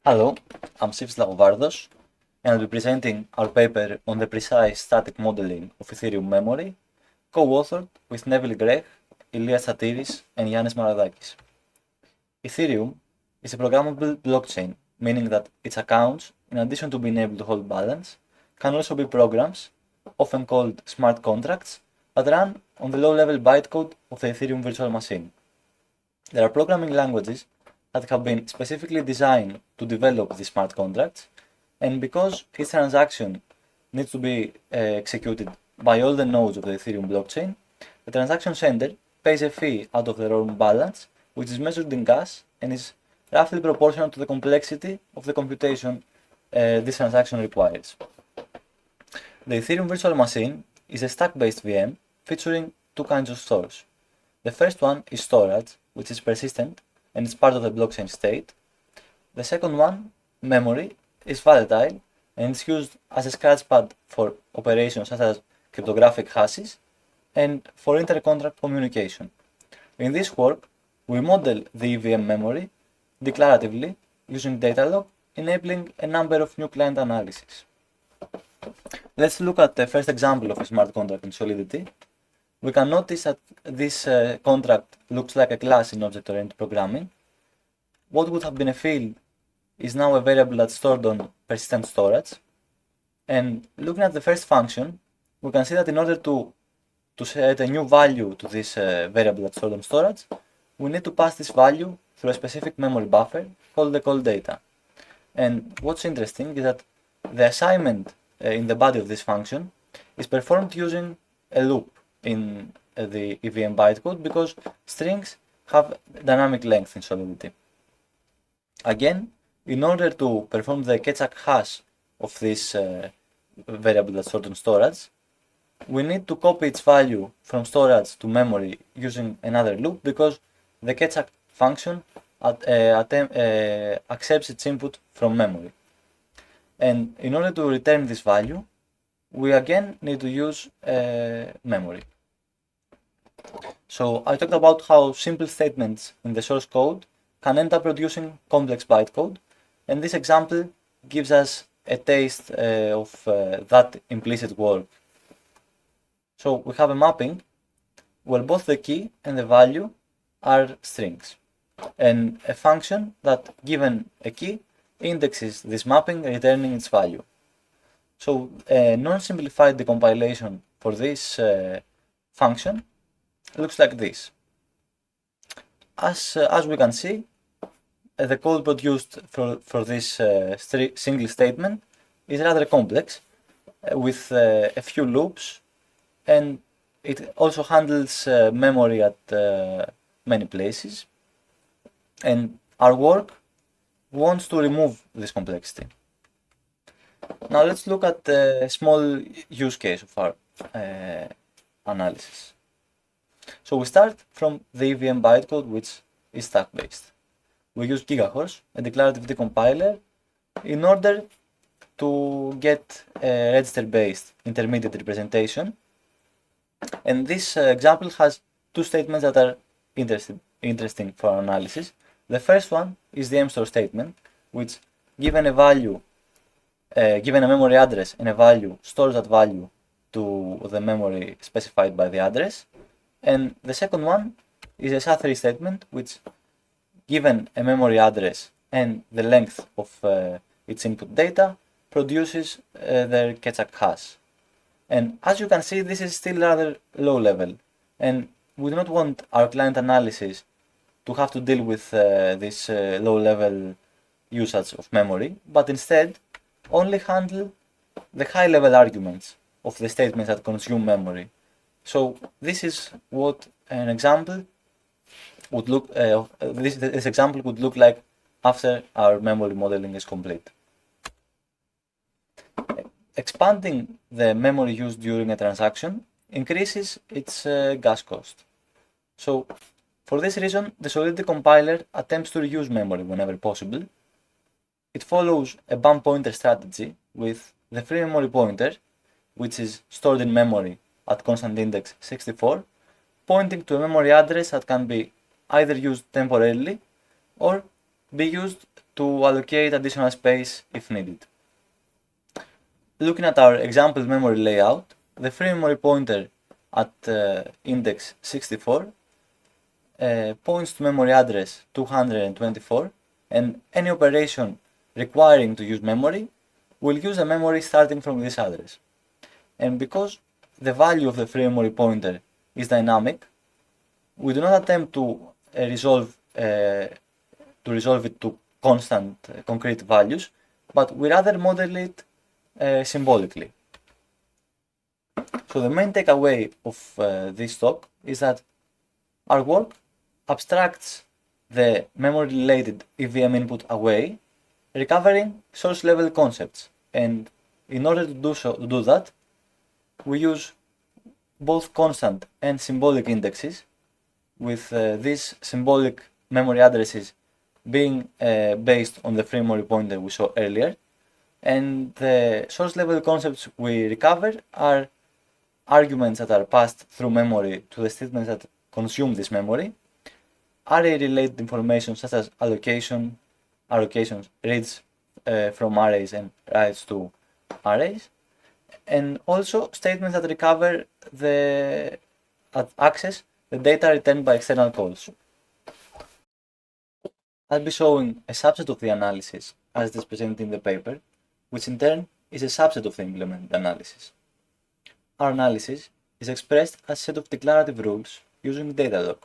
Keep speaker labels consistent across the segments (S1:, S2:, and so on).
S1: Hello, I'm Sivs Lagovardos, and I'll be presenting our paper on the precise static modeling of Ethereum memory, co-authored with Neville Grech, Ilias Satiris, and Yannis Maradakis. Ethereum is a programmable blockchain, meaning that its accounts, in addition to being able to hold balance, can also be programs, often called smart contracts, that run on the low-level bytecode of the Ethereum virtual machine. There are programming languages that have been specifically designed to develop these smart contracts, and because each transaction needs to be executed by all the nodes of the Ethereum blockchain, the transaction sender pays a fee out of their own balance, which is measured in gas and is roughly proportional to the complexity of the computation this transaction requires. The Ethereum virtual machine is a stack-based VM featuring two kinds of stores. The first one is storage, which is persistent and is part of the blockchain state. The second one, memory, is volatile and is used as a scratchpad for operations such as cryptographic hashes and for inter-contract communication. In this work, we model the EVM memory declaratively using Datalog, enabling a number of new client analyses. Let's look at the first example of a smart contract in Solidity. We can notice that this contract looks like a class in object-oriented programming. What would have been a field is now a variable that's stored on persistent storage. And looking at the first function, we can see that in order to set a new value to this variable that's stored on storage, we need to pass this value through a specific memory buffer called the call data. And what's interesting is that the assignment in the body of this function is performed using a loop in the EVM bytecode because strings have dynamic length in Solidity. Again, in order to perform the Keccak hash of this variable that's stored on storage, we need to copy its value from storage to memory using another loop because the Keccak function accepts its input from memory. And in order to return this value, we again need to use memory. So I talked about how simple statements in the source code can end up producing complex bytecode, and this example gives us a taste of that implicit work. So we have a mapping where both the key and the value are strings, and a function that, given a key, indexes this mapping, returning its value. So a non-simplified decompilation for this function looks like this. As we can see, the code produced for this single statement is rather complex with a few loops, and it also handles memory at many places. And our work wants to remove this complexity. Now let's look at a small use case of our analysis. So we start from the EVM bytecode, which is stack-based. We use GigaHorse, a declarative decompiler, in order to get a register-based intermediate representation. And this example has two statements that are interesting for our analysis. The first one is the mstore statement, which given a value, given a memory address and a value, stores that value to the memory specified by the address. And the second one is a SHA-3 statement, which given a memory address and the length of its input data, produces their Keccak hash. And as you can see, this is still rather low level, and we do not want our client analysis to have to deal with this low level usage of memory, but instead only handle the high level arguments of the statements that consume memory. So this is what an example would look. This example would look like after our memory modeling is complete. Expanding the memory used during a transaction increases its gas cost. So for this reason, the Solidity compiler attempts to reuse memory whenever possible. It follows a bump pointer strategy with the free memory pointer, which is stored in memory at constant index 64, pointing to a memory address that can be either used temporarily or be used to allocate additional space if needed. Looking at our example memory layout, the free memory pointer at index 64 points to memory address 224, and any operation requiring to use memory will use a memory starting from this address. And because the value of the free memory pointer is dynamic, we do not attempt to resolve it to constant concrete values, but we rather model it symbolically. So the main takeaway of this talk is that our work abstracts the memory-related EVM input away, recovering source-level concepts. And in order to do that, we use both constant and symbolic indexes, with these symbolic memory addresses being based on the free memory pointer we saw earlier. And the source-level concepts we recover are arguments that are passed through memory to the statements that consume this memory, array-related information such as allocations, reads from arrays and writes to arrays, and also statements that recover access the data returned by external calls. I'll be showing a subset of the analysis as it is presented in the paper, which in turn is a subset of the implemented analysis. Our analysis is expressed as a set of declarative rules using Datadog.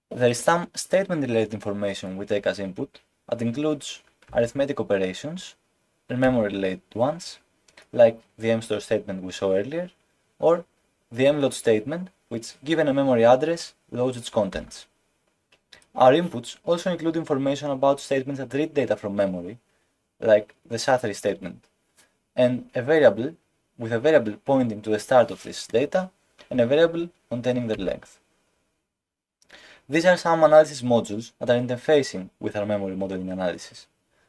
S1: There is some statement-related information we take as input that includes arithmetic operations and memory-related ones, like the mstore statement we saw earlier, or the mload statement, which, given a memory address, loads its contents. Our inputs also include information about statements that read data from memory, like the SHA-3 statement, and a variable with a variable pointing to the start of this data and a variable containing their length. These are some analysis modules that are interfacing with our memory modeling analysis.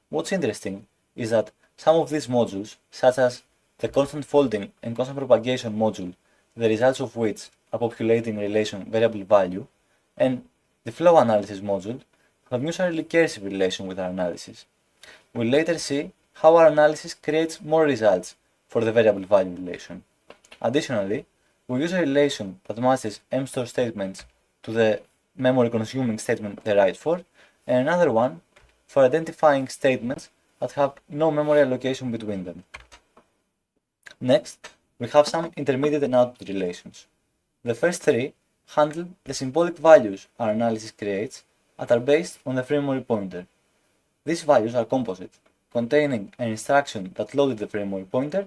S1: What's interesting is that some of these modules, such as the constant folding and constant propagation module, the results of which are populating relation variable value, and the flow analysis module, have mutually recursive relation with our analysis. We'll later see how our analysis creates more results for the variable value relation. Additionally, we use a relation that matches mstore statements to the memory consuming statement they write for, and another one for identifying statements that have no memory allocation between them. Next, we have some intermediate and output relations. The first three handle the symbolic values our analysis creates that are based on the free memory pointer. These values are composite, containing an instruction that loaded the free memory pointer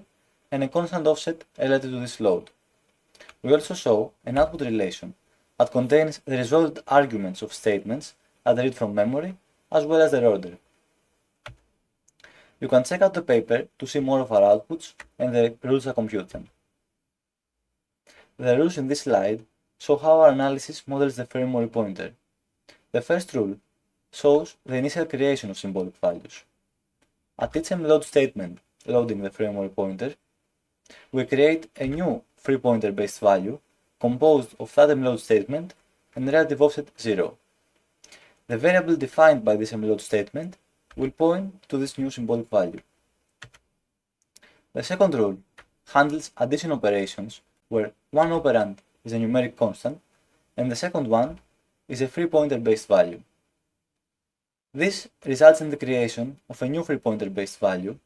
S1: and a constant offset related to this load. We also show an output relation that contains the resolved arguments of statements that read from memory, as well as their order. You can check out the paper to see more of our outputs and the rules that compute them. The rules in this slide show how our analysis models the free memory pointer. The first rule shows the initial creation of symbolic values. At each mload statement loading the free memory pointer, we create a new free pointer based value composed of that mload statement and relative offset 0. The variable defined by this mload statement will point to this new symbolic value. The second rule handles addition operations where one operand is a numeric constant and the second one is a free pointer based value. This results in the creation of a new free pointer based value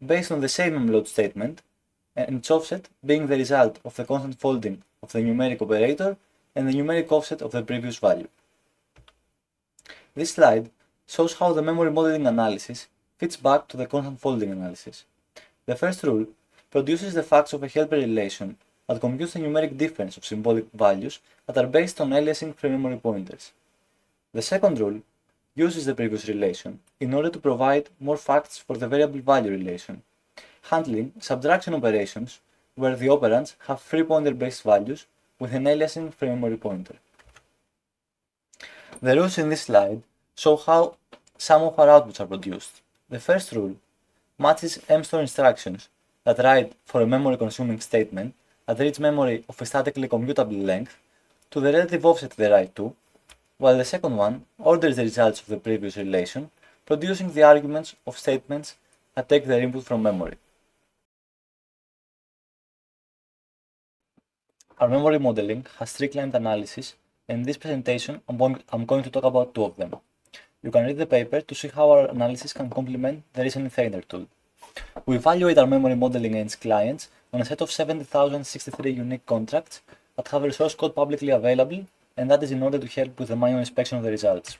S1: based on the same mload statement, and its offset being the result of the constant folding of the numeric operator and the numeric offset of the previous value. This slide shows how the memory modeling analysis fits back to the constant folding analysis. The first rule produces the facts of a helper relation that computes the numeric difference of symbolic values that are based on aliasing free memory pointers. The second rule uses the previous relation in order to provide more facts for the variable value relation, handling subtraction operations where the operands have free pointer based values with an aliasing free memory pointer. The rules in this slide show how some of our outputs are produced. The first rule matches mstore instructions that write for a memory consuming statement that reads memory of a statically commutable length to the relative offset they write to, while the second one orders the results of the previous relation, producing the arguments of statements that take their input from memory. Our memory modeling has three client analyses, and in this presentation I'm going to talk about two of them. You can read the paper to see how our analysis can complement the reasoning trainer tool. We evaluate our memory modeling against clients on a set of 70,063 unique contracts that have a source code publicly available, and that is in order to help with the manual inspection of the results.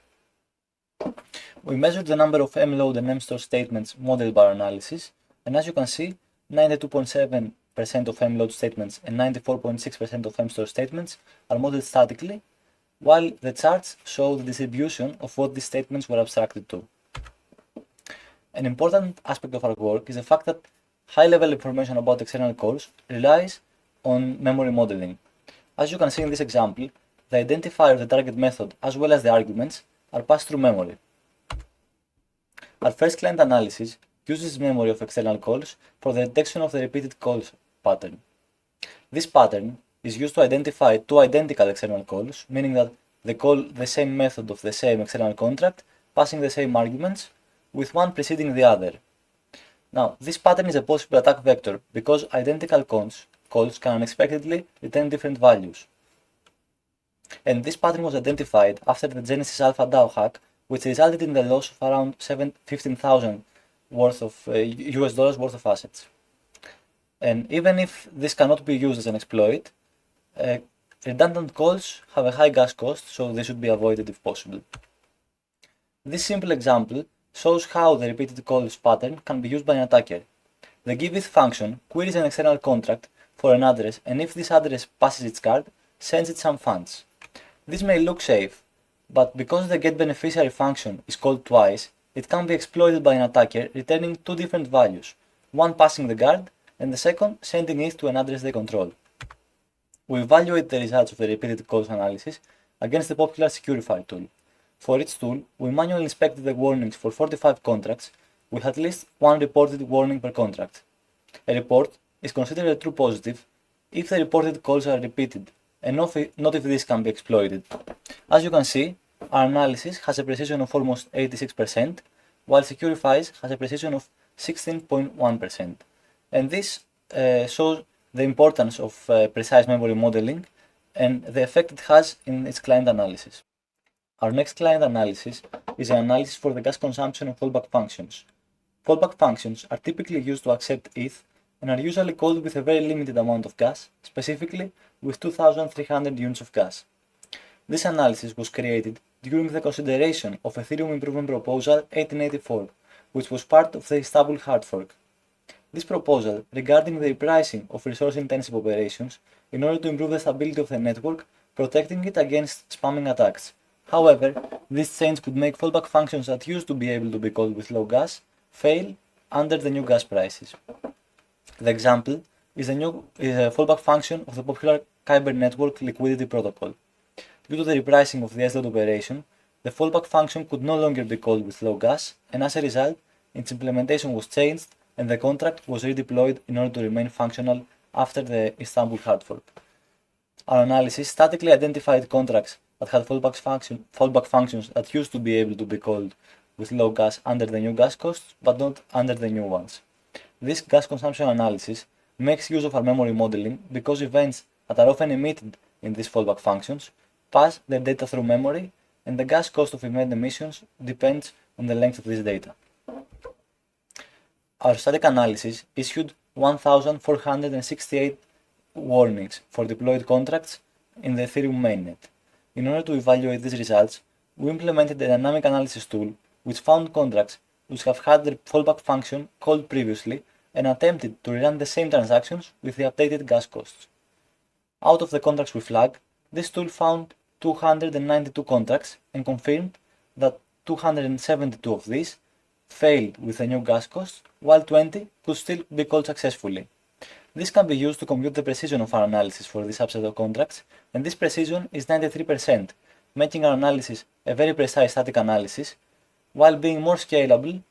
S1: We measured the number of mload and mstore statements modeled by our analysis, and as you can see, 92.7% of mload statements and 94.6% of mstore statements are modeled statically, while the charts show the distribution of what these statements were abstracted to. An important aspect of our work is the fact that high-level information about external calls relies on memory modeling. As you can see in this example, the identifier of the target method as well as the arguments are passed through memory. Our first client analysis uses memory of external calls for the detection of the repeated calls pattern. This pattern is used to identify two identical external calls, meaning that they call the same method of the same external contract, passing the same arguments, with one preceding the other. Now, this pattern is a possible attack vector because identical calls can unexpectedly return different values. And this pattern was identified after the Genesis Alpha DAO hack, which resulted in the loss of around 15,000 worth of US dollars worth of assets. And even if this cannot be used as an exploit, redundant calls have a high gas cost, so they should be avoided if possible. This simple example shows how the repeated calls pattern can be used by an attacker. The giveth function queries an external contract for an address, and if this address passes its guard, sends it some funds. This may look safe, but because the getBeneficiary function is called twice, it can be exploited by an attacker returning two different values, one passing the guard and the second sending it to an address they control. We evaluate the results of the repeated calls analysis against the popular Securify tool. For each tool, we manually inspected the warnings for 45 contracts with at least one reported warning per contract. A report is considered a true positive if the reported calls are repeated, and not if this can be exploited. As you can see, our analysis has a precision of almost 86%, while Securify's has a precision of 16.1%. And this shows the importance of precise memory modeling and the effect it has in its client analysis. Our next client analysis is an analysis for the gas consumption of fallback functions. Fallback functions are typically used to accept ETH and are usually called with a very limited amount of gas, specifically with 2,300 units of gas. This analysis was created during the consideration of Ethereum Improvement Proposal 1884, which was part of the Istanbul hard fork. This proposal regarding the repricing of resource-intensive operations in order to improve the stability of the network, protecting it against spamming attacks. However, this change could make fallback functions that used to be able to be called with low gas fail under the new gas prices. The example is a fallback function of the popular Kyber network liquidity protocol. Due to the repricing of the SDOT operation, the fallback function could no longer be called with low gas, and as a result, its implementation was changed and the contract was redeployed in order to remain functional after the Istanbul hard fork. Our analysis statically identified contracts that had fallback functions that used to be able to be called with low gas under the new gas costs, but not under the new ones. This gas consumption analysis makes use of our memory modeling because events that are often emitted in these fallback functions pass their data through memory, and the gas cost of event emissions depends on the length of this data. Our static analysis issued 1,468 warnings for deployed contracts in the Ethereum mainnet. In order to evaluate these results, we implemented a dynamic analysis tool which found contracts which have had their fallback function called previously and attempted to rerun the same transactions with the updated gas costs. Out of the contracts we flagged, this tool found 292 contracts and confirmed that 272 of these failed with the new gas costs, while 20 could still be called successfully. This can be used to compute the precision of our analysis for this subset of contracts, and this precision is 93%, making our analysis a very precise static analysis, while being more scalable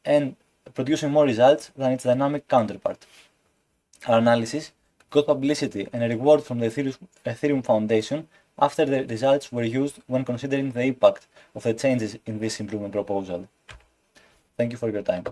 S1: and producing more results than its dynamic counterpart. Our analysis got publicity and a reward from the Ethereum Foundation after the results were used when considering the impact of the changes in this improvement proposal. Thank you for your time.